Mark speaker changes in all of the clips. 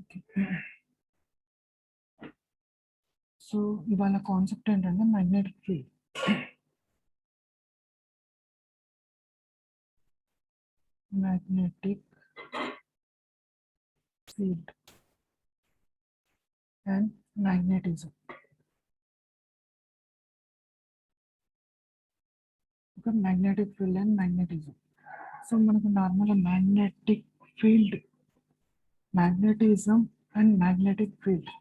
Speaker 1: Okay. So ఇవాళ concept ఏంటంటే magnetic field. Magnetic field and magnetism. Okay, magnetic field and magnetism. So మనకు నార్మల్గా magnetic field, magnetism and magnetic field.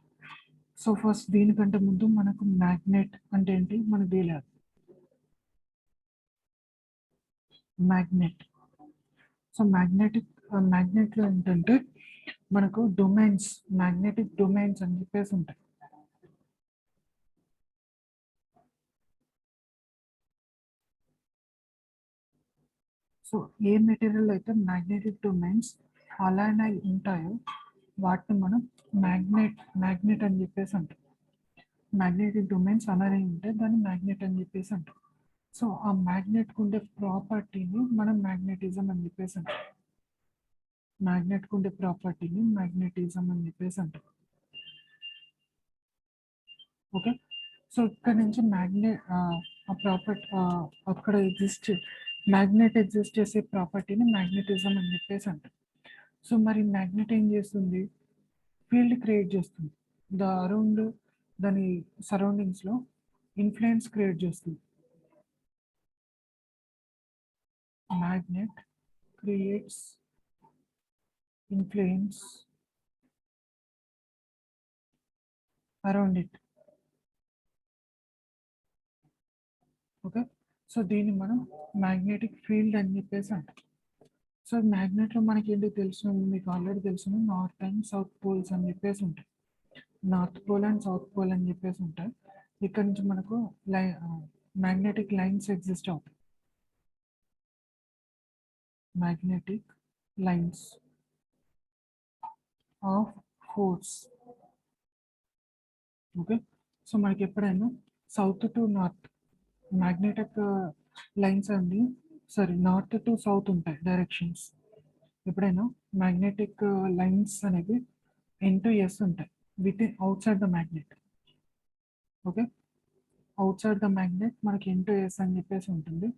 Speaker 1: So first దీనికంటే ముందు మనకు magnet అంటే ఏంటి మనకు తెలియాలి. మ్యాగ్నెట్. సో మ్యాగ్నెట్లో ఏంటంటే మనకు డొమైన్స్, మ్యాగ్నెటిక్ డొమైన్స్ అని చెప్పేసి ఉంటాయి. సో ఏ మెటీరియల్ అయితే మ్యాగ్నెటిక్ డొమైన్స్ అలానే ఉంటాయో వాటిని మనం మ్యాగ్నెట్ అని చెప్పేసి అంటాం. మ్యాగ్నెటిక్ డొమైన్స్ అలానే ఉంటే దాన్ని మ్యాగ్నెట్ అని చెప్పేసి అంటాం. సో ఆ మ్యాగ్నెట్కి ఉండే ప్రాపర్టీని మనం మ్యాగ్నెటిజం అని చెప్పేసి అంటాం. మ్యాగ్నెట్కి ఉండే ప్రాపర్టీని మ్యాగ్నెటిజం అని చెప్పేసి అంటాం. ఓకే, సో ఇక్కడ నుంచి ఆ ప్రాపర్టీ అక్కడ మ్యాగ్నెట్ ఎగ్జిస్ట్ చేసే ప్రాపర్టీని మ్యాగ్నెటిజం అని చెప్పేసి అంటాం. సో మరి మ్యాగ్నెట్ ఏం చేస్తుంది? ఫీల్డ్ క్రియేట్ చేస్తుంది. దాని సరౌండింగ్స్లో ఇన్ఫ్లుయెన్స్ క్రియేట్ చేస్తుంది. Magnet creates influence around it. Okay, so దీన్ని మనం మ్యాగ్నెటిక్ ఫీల్డ్ అని చెప్పేసి అంటాం. సో మ్యాగ్నెట్లో మనకి ఏంటి తెలుసు, మీకు ఆల్రెడీ తెలుసు, నార్త్ అండ్ సౌత్ పోల్స్ అని చెప్పేసి ఉంటాయి. North pole and south pole అని చెప్పేసి ఉంటాయి. ఇక్కడ నుంచి మనకు మ్యాగ్నెటిక్ లైన్స్ ఎగ్జిస్ట్ అవుతాయి. Magnetic lines of force. Okay, so మనకి ఎప్పుడైనా south to north magnetic lines అండి, సారీ నార్త్ టు సౌత్ ఉంటాయి డైరెక్షన్స్. ఎప్పుడైనా మ్యాగ్నెటిక్ లైన్స్ అనేవి ఎన్ టు ఎస్ ఉంటాయి within outside the magnet. Okay, outside the magnet మనకి N to S అని చెప్పేసి ఉంటుంది.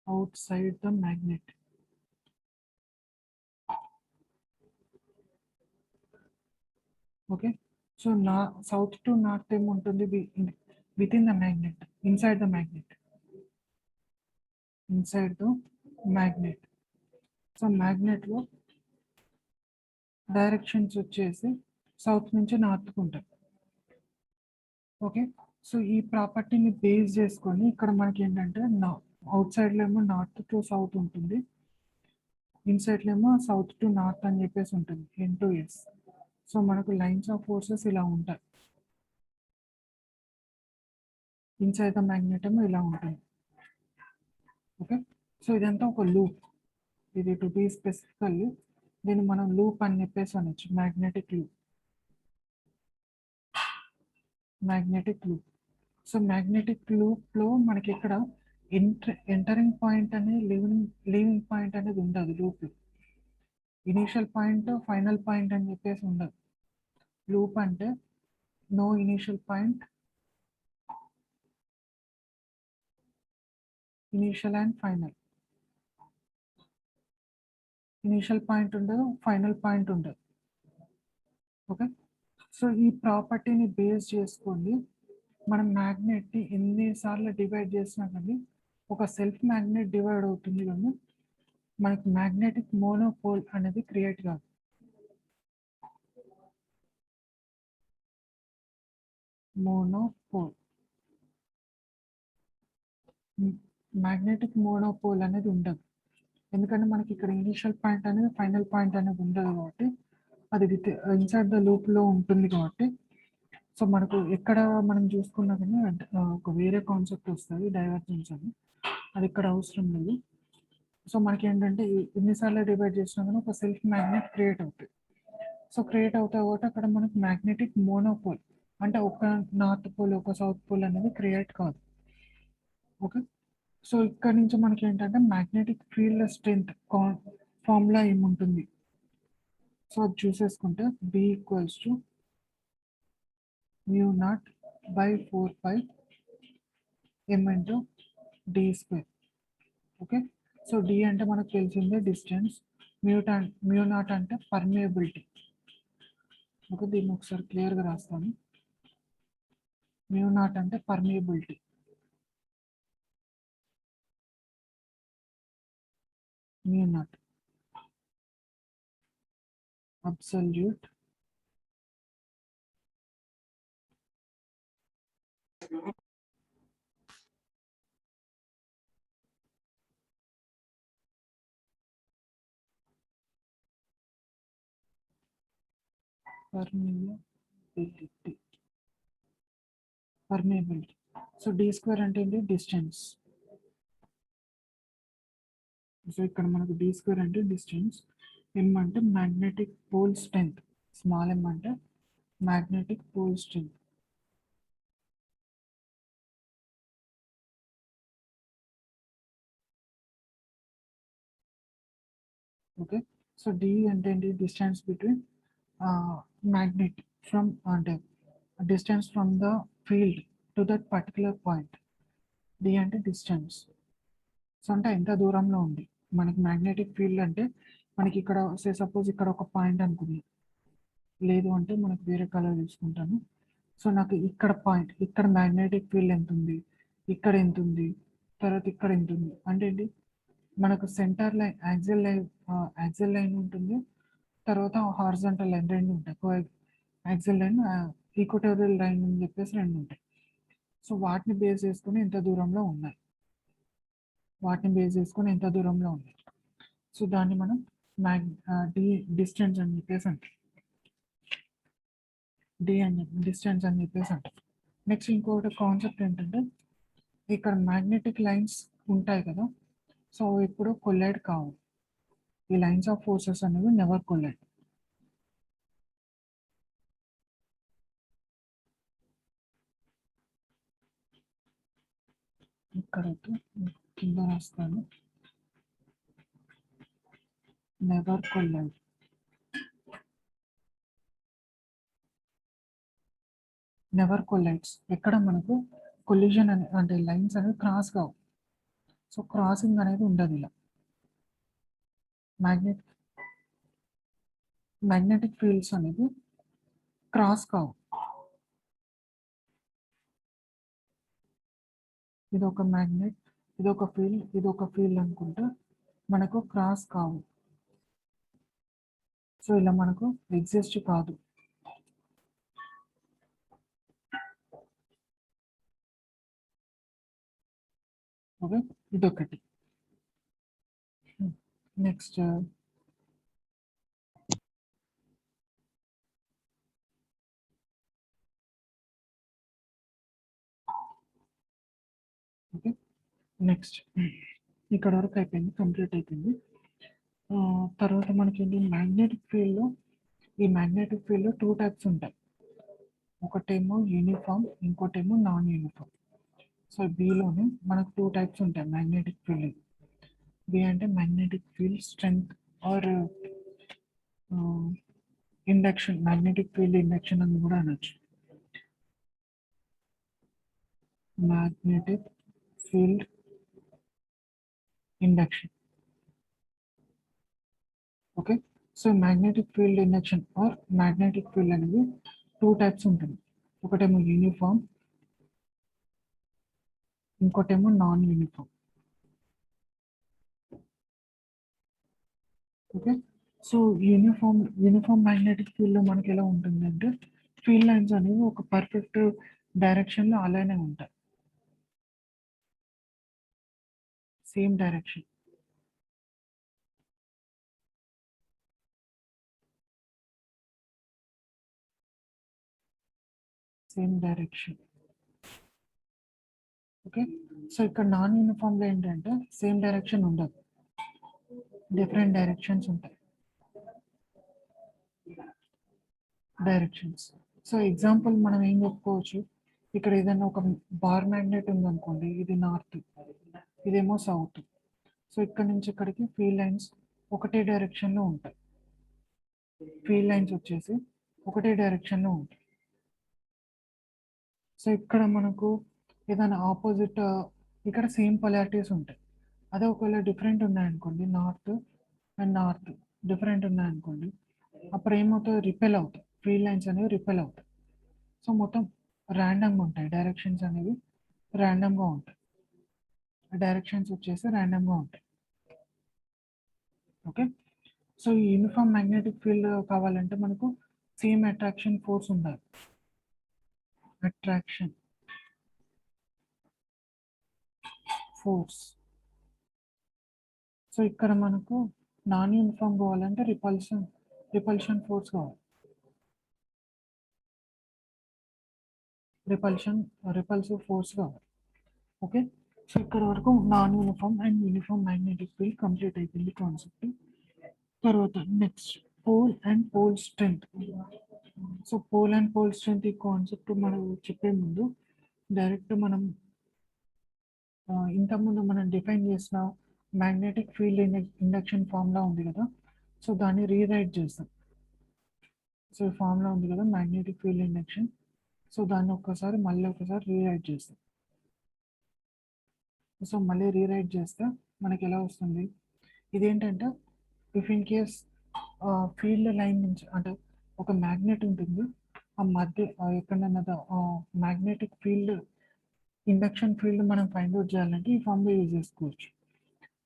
Speaker 1: Outside the magnet. Okay, so south to north ఏముంటుంది with in the magnet, inside the magnet, inside the magnet. So మ్యాగ్నెట్లో directions వచ్చేసి south నుంచి నార్త్కు ఉంటాయి. ఓకే, సో ఈ ప్రాపర్టీని బేస్ చేసుకొని ఇక్కడ మనకి ఏంటంటే అవుట్ సైడ్లో ఏమో నార్త్ టు సౌత్ ఉంటుంది, ఇన్సైడ్లో ఏమో సౌత్ టు నార్త్ అని చెప్పేసి ఉంటుంది, ఎన్ టు ఎస్. సో మనకు లైన్స్ ఆఫ్ ఫోర్సెస్ ఇలా ఉంటాయి. ఇన్సైడ్ ద మ్యాగ్నెట్ ఏమో ఇలా ఉంటుంది. ఓకే, సో ఇదంతా ఒక లూప్. ఇది టు బీ స్పెసిఫికల్లీ దీన్ని మనం లూప్ అని చెప్పేసి అనొచ్చు, magnetic loop. Magnetic loop. So magnetic లూప్లో మనకి ఇక్కడ ఎంటరింగ్ పాయింట్ అనేది లీవింగ్ పాయింట్ అనేది ఉండదు loop. Initial point final point అని చెప్పేసి ఉండదు. లూప్ అంటే no initial point, initial and final. Initial point ఉండదు, ఫైనల్ పాయింట్ ఉండదు. ఓకే, సో ఈ ప్రాపర్టీని బేస్ చేసుకొని మనం మ్యాగ్నెట్ని ఎన్నిసార్లు డివైడ్ చేసినా కానీ ఒక సెల్ఫ్ మ్యాగ్నెట్ డివైడ్ అవుతుంది, కానీ మనకి మ్యాగ్నెటిక్ మోనోపోల్ అనేది క్రియేట్ కాదు. మోనోపోల్, మ్యాగ్నెటిక్ మోనోపోల్ అనేది ఉండదు. ఎందుకంటే మనకి ఇక్కడ ఇనిషియల్ పాయింట్ అనేది ఫైనల్ పాయింట్ అనేది ఉండదు కాబట్టి, అది ఇన్సైడ్ ద లూప్లో ఉంటుంది కాబట్టి. సో మనకు ఎక్కడ మనం చూసుకున్నా కానీ ఒక వేరే కాన్సెప్ట్ వస్తుంది డైవర్జెన్స్ అని, అది ఇక్కడ అవసరం లేదు. సో మనకి ఏంటంటే ఎన్నిసార్లు డివైడ్ చేసినా కానీ ఒక సెల్ఫ్ మ్యాగ్నెట్ క్రియేట్ అవుతుంది. సో క్రియేట్ అవుతాయి కాబట్టి అక్కడ మనకు మ్యాగ్నెటిక్ మోనోపోల్ అంటే ఒక నార్త్ పోల్ ఒక సౌత్ పోల్ అనేది క్రియేట్ కాదు. ఓకే, సో ఇక్కడ నుంచి మనకి ఏంటంటే మ్యాగ్నెటిక్ ఫీల్డ్ స్ట్రెంత్ ఫార్ములా ఏముంటుంది, సో అది చూసేసుకుంటే B equals to mu naught by 4 π m into D square. Okay, so D అంటే మనకు తెలిసిందే డిస్టెన్స్, మ్యూ నాట్ అంటే పర్మియబిలిటీ. ఓకే, దీన్ని ఒకసారి క్లియర్గా రాస్తాను. మ్యూ నాట్ అంటే permeability, mu naught absolute permeability. So D square అంటే ఏంటి, డిస్టెన్స్. సో ఇక్కడ మనకు D స్క్వేర్ అంటే డిస్టెన్స్, M అంటే magnetic pole strength, small m అంటే magnetic pole strength. Okay, so D అంటే ఏంటి, డిస్టెన్స్ బిట్వీన్ మ్యాగ్నెట్ ఫ్రమ్ అంటే distance from the field to that particular point. D అంటే డిస్టెన్స్. సో అంటే ఎంత దూరంలో ఉంది మనకి మ్యాగ్నెటిక్ ఫీల్డ్ అంటే, మనకి ఇక్కడ సపోజ్ ఇక్కడ ఒక పాయింట్ అనుకుంది, లేదు అంటే మనకు వేరే కలర్ తీసుకుంటాను. సో నాకు ఇక్కడ పాయింట్, ఇక్కడ మ్యాగ్నెటిక్ ఫీల్డ్ ఎంత ఉంది, ఇక్కడ ఎంత ఉంది, తర్వాత ఇక్కడ ఎంత ఉంది అంటే ఏంటి, మనకు సెంటర్ లైన్ యాక్సిల్ లైన్ ఉంటుంది, తర్వాత హారిజాంటల్ లైన్ రెండు ఉంటాయి. యాక్సిల్ లైన్, ఈక్వటోరియల్ లైన్ అని చెప్పేసి రెండు ఉంటాయి. సో వాటిని బేస్ చేసుకుని ఎంత దూరంలో ఉన్నాయి, సో దాన్ని మనం డిస్టెన్స్ అని చెప్పేసి అంటాం. డిస్టెన్స్ అని చెప్పేసి అంటాం. నెక్స్ట్ ఇంకొకటి కాన్సెప్ట్ ఏంటంటే, ఇక్కడ మ్యాగ్నెటిక్ లైన్స్ ఉంటాయి కదా, సో ఇప్పుడు కొల్లైడ్ కావు, ఈ లైన్స్ ఆఫ్ ఫోర్సెస్ అనేవి నెవర్ కొల్లైడ్. ఇక్కడ కింద రాస్తాను, నెవర్ కొల్లైడ్. నెవర్ కొల్లైడ్స్, ఎక్కడ మనకు కొలిజన్ అంటే లైన్స్ అనేవి క్రాస్ కావు. సో క్రాసింగ్ అనేది ఉండదు ఇలా. మ్యాగ్నెటిక్ ఫీల్డ్స్ అనేది క్రాస్ కావు. ఇది ఒక మ్యాగ్నెట్, ఇది ఒక ఫీల్డ్ అనుకుంటే మనకు క్రాస్ కావు. సో ఇలా మనకు ఎగ్జిస్ట్ కాదు. ఓకే, ఇదొకటి. నెక్స్ట్ ఓకే, నెక్స్ట్ ఇక్కడ వరకు అయిపోయింది, కంప్లీట్ అయిపోయింది. తర్వాత మనకి ఏంటి, ఈ మ్యాగ్నెటిక్ ఫీల్డ్లో 2 టైప్స్ ఉంటాయి. ఒకటేమో యూనిఫామ్, ఇంకోటేమో నాన్ యూనిఫామ్. సో బీలోనే మనకు 2 టైప్స్ ఉంటాయి మ్యాగ్నెటిక్ ఫీల్డ్. బి అంటే magnetic field strength or induction, magnetic field induction అని కూడా అనొచ్చు. Magnetic field induction. Okay, so magnetic field induction or magnetic field అనేది 2 టైప్స్ ఉంటుంది. ఒకటేమో యూనిఫామ్, ఇంకోటేమో non uniform. Okay, so uniform magnetic ఫీల్డ్లో మనకి ఎలా ఉంటుంది అంటే, ఫీల్డ్ లైన్స్ అనేవి ఒక పర్ఫెక్ట్ డైరెక్షన్లో అలానే ఉంటాయి, సేమ్ డైరెక్షన్. ఓకే, సో ఇక్కడ నాన్ యూనిఫామ్లో ఏంటంటే సేమ్ డైరెక్షన్ ఉండదు, డిఫరెంట్ డైరెక్షన్స్ ఉంటాయి. సో ఎగ్జాంపుల్ మనం ఏం చెప్పుకోవచ్చు, ఇక్కడ ఏదైనా ఒక బార్ మ్యాగ్నెట్ ఉందనుకోండి, ఇది నార్త్, ఇదేమో సౌత్. సో ఇక్కడ నుంచి ఇక్కడికి ఫీల్డ్ లైన్స్ ఒకటే డైరెక్షన్లో ఉంటాయి. ఫీల్డ్ లైన్స్ వచ్చేసి ఒకటే డైరెక్షన్లో ఉంటాయి. సో ఇక్కడ మనకు ఏదైనా ఆపోజిట్ ఇక్కడ సేమ్ పొలారిటీస్ ఉంటాయి. అదే ఒకవేళ డిఫరెంట్ ఉన్నాయనుకోండి, నార్త్ అండ్ నార్త్ డిఫరెంట్ ఉన్నాయనుకోండి, అప్పుడు ఏమవుతుంది, రిపెల్ అవుతాయి, ఫీల్డ్ లైన్స్ అనేవి రిపెల్ అవుతాయి. సో మొత్తం ర్యాండమ్గా ఉంటాయి, డైరెక్షన్స్ అనేవి ర్యాండమ్గా ఉంటాయి, డైరెక్షన్స్ వచ్చేసి ర్యాండమ్గా ఉంటాయి. ఓకే. సో ఈ యూనిఫామ్ మ్యాగ్నెటిక్ ఫీల్డ్ కావాలంటే మనకు సేమ్ అట్రాక్షన్ ఫోర్స్ ఉండాలి. Attraction force. సో ఇక్కడ మనకు నాన్ యూనిఫామ్ కావాలంటే రిపల్షన్ ఫోర్స్ కావాలి. రిపల్సివ్ ఫోర్స్ కావాలి. ఓకే. సో ఇక్కడ వరకు non uniform and uniform magnetic field complete అయిపోయింది కాన్సెప్ట్. తర్వాత next pole and pole strength. So pole and pole strength ఈ కాన్సెప్ట్ మనం చెప్పే ముందు డైరెక్ట్ మనం ఇంతకుముందు మనం డిఫైన్ చేసిన మ్యాగ్నెటిక్ ఫీల్డ్ ఇండక్షన్ ఫార్ములా ఉంది కదా, సో దాన్ని రీరైట్ చేస్తాం. సో ఫార్ములా ఉంది కదా మ్యాగ్నెటిక్ ఫీల్డ్ ఇండక్షన్, సో దాన్ని మళ్ళీ ఒకసారి రీరైట్ చేస్తాం. సో మళ్ళీ రీరైట్ చేస్తే మనకి ఎలా వస్తుంది, ఇదేంటంటే if in case field line నుంచి అంటే ఒక మ్యాగ్నెట్ ఉంటుంది, ఆ మధ్య ఎక్కడన్నా మ్యాగ్నెటిక్ ఫీల్డ్ ఇండక్షన్ ఫీల్డ్ మనం ఫైండ్ అవుట్ చేయాలంటే ఈ ఫార్ములా యూజ్ చేసుకోవచ్చు.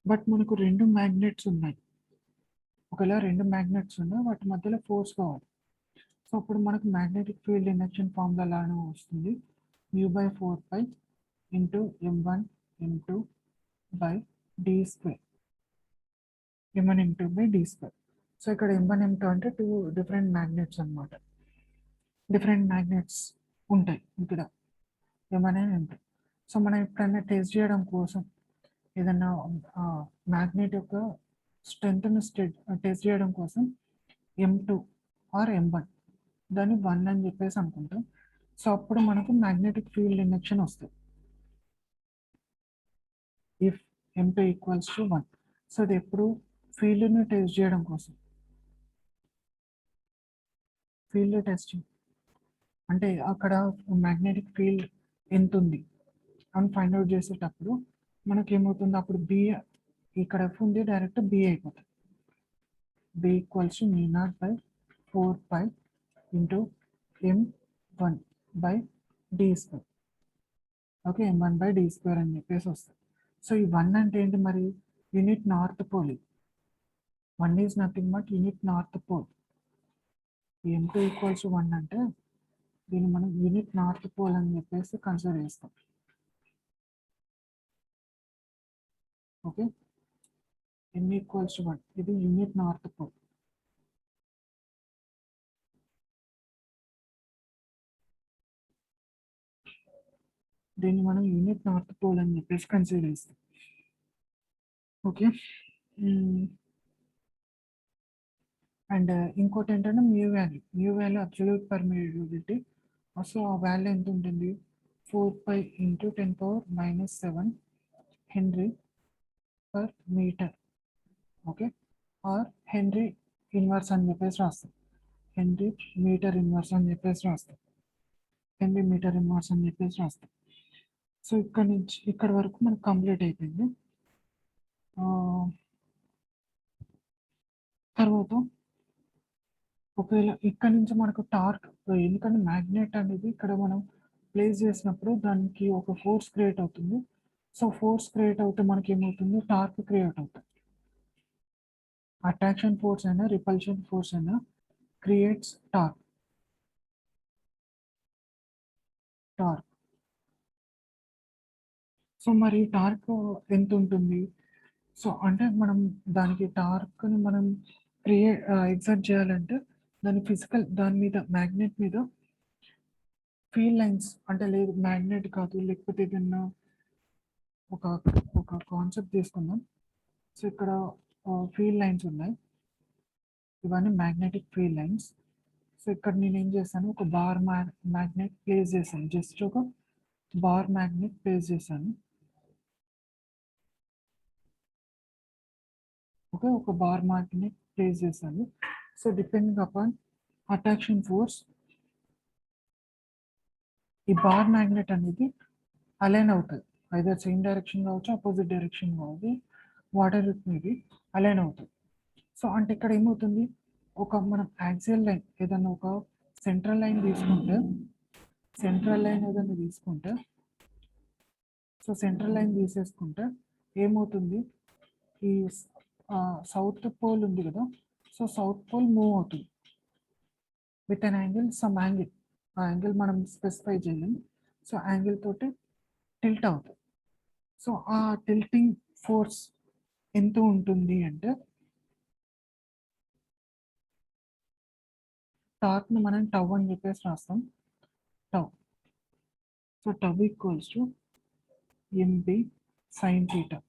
Speaker 1: బట్ మనకు రెండు మ్యాగ్నెట్స్ ఉన్నాయి, ఒకవేళ రెండు మ్యాగ్నెట్స్ ఉన్నాయి వాటి మధ్యలో ఫోర్స్ కావాలి. సో అప్పుడు మనకు మ్యాగ్నెటిక్ ఫీల్డ్ ఇండక్షన్ ఫార్ములా లానే వస్తుంది, μ/4π into m1 m2 by d², m1 m2 by d². So ఇక్కడ m1 m2 అంటే టూ డిఫరెంట్ మ్యాగ్నెట్స్ అనమాట, డిఫరెంట్ మ్యాగ్నెట్స్ ఉంటాయి ఇక్కడ m1 అండ్ m2. సో మనం ఎప్పుడైనా టెస్ట్ చేయడం కోసం ఏదన్నా మ్యాగ్నెట్ యొక్క స్ట్రెంగ్త్ని టెస్ట్ చేయడం కోసం m2 ఆర్ m1 దాన్ని 1 అని చెప్పేసి అనుకుంటాం. సో అప్పుడు మనకు మ్యాగ్నెటిక్ ఫీల్డ్ ఇండక్షన్ వస్తుంది if m2 equals to 1. So అది ఎప్పుడు ఫీల్డ్ని టెస్ట్ చేయడం కోసం, ఫీల్డ్ టెస్టింగ్ అంటే అక్కడ మ్యాగ్నెటిక్ ఫీల్డ్ ఎంత ఉంది అని ఫైండ్ అవుట్ చేసేటప్పుడు మనకి ఏమవుతుంది, అప్పుడు బి ఇక్కడ ఎఫ్ ఉంది డైరెక్ట్ బి అయిపోతుంది. B equals to μ0/4π into m1 by d². Okay, m1 by d² అని చెప్పేసి వస్తుంది. సో ఈ 1 అంటే ఏంటి మరి, unit north pole. 1 is nothing but unit north pole. m2 equals to 1 అంటే దీన్ని మనం యూనిట్ నార్త్ పోల్ అని చెప్పేసి కన్సిడర్ చేస్తాం. ఓకే, m ఈక్వల్స్ టు 1 ఇది యూనిట్ నార్త్ పోల్. దీన్ని మనం యూనిట్ నార్త్ పోల్ అని చెప్పేసి కన్సిడర్ చేస్తాం. ఓకే. అండ్ ఇంకోటి ఏంటంటే mu value absolute permeability. So ఆ వాల్యూ ఎంత ఉంటుంది, 4π into 10⁻⁻7 henry per metre. Okay, or henry inverse అని చెప్పేసి రాస్తాం, హెన్రీ మీటర్ ఇన్వర్స్ అని చెప్పేసి రాస్తాం, హెన్రీ మీటర్ ఇన్వర్స్ అని చెప్పేసి రాస్తాం. సో ఇక్కడ నుంచి ఇక్కడ వరకు మనకు కంప్లీట్ అయిపోయింది. తర్వాత ఒకవేళ ఇక్కడ నుంచి మనకు టార్క్, ఎందుకంటే మ్యాగ్నెట్ అనేది ఇక్కడ మనం ప్లేస్ చేసినప్పుడు దానికి ఒక ఫోర్స్ క్రియేట్ అవుతుంది. సో ఫోర్స్ క్రియేట్ అవుతే మనకి ఏమవుతుంది, టార్క్ క్రియేట్ అవుతుంది. అట్రాక్షన్ ఫోర్స్ అయినా రిపల్షన్ ఫోర్స్ అయినా క్రియేట్స్ టార్క్. సో మరి టార్క్ ఎంత ఉంటుంది, సో అంటే మనం దానికి టార్క్ని మనం ఎగ్జర్ట్ చేయాలంటే దాని మీద మ్యాగ్నెట్ మీద ఫీల్డ్ లైన్స్ అంటే లేదు మ్యాగ్నెట్ కాదు, లేకపోతే ఏదన్నా ఒక కాన్సెప్ట్ తీసుకుందాం. సో ఇక్కడ ఫీల్డ్ లైన్స్ ఉన్నాయి, ఇవన్నీ మ్యాగ్నెటిక్ ఫీల్డ్ లైన్స్. సో ఇక్కడ నేను ఏం చేశాను, ఒక బార్ మ్యాగ్నెట్ ప్లేస్ చేశాను, జస్ట్ ఒక బార్ మ్యాగ్నెట్ ప్లేస్ చేశాను. ఓకే, ఒక బార్ మార్క్ని ప్లేస్ చేశాను. So depending upon attraction force ఈ బార్ మ్యాగ్నెట్ అనేది అలైన్ అవుతుంది. ఐదర్ సేమ్ డైరెక్షన్ కావచ్చు, అపోజిట్ డైరెక్షన్ కావచ్చు, వాటర్ ఇది అలైన్ అవుతుంది. సో అంటే ఇక్కడ ఏమవుతుంది, ఒక మనం యాక్సియల్ లైన్ ఏదన్నా ఒక సెంట్రల్ లైన్ తీసుకుంటే సో సెంట్రల్ లైన్ తీసేసుకుంటే ఏమవుతుంది, ఈ సౌత్ పోల్ ఉంది కదా, సో సౌత్ పోల్ మూవ్ అవుతుంది with an angle, some angle. ఆ యాంగిల్ మనం స్పెసిఫై చేయలేం. సో యాంగిల్ తోటి టిల్ట్ అవుతుంది. సో ఆ టిల్టింగ్ ఫోర్స్ ఎంత ఉంటుంది అంటే టార్క్ని మనం టవ్ అని చెప్పేసి రాస్తాం, tau. So tau equals to MB sine theta.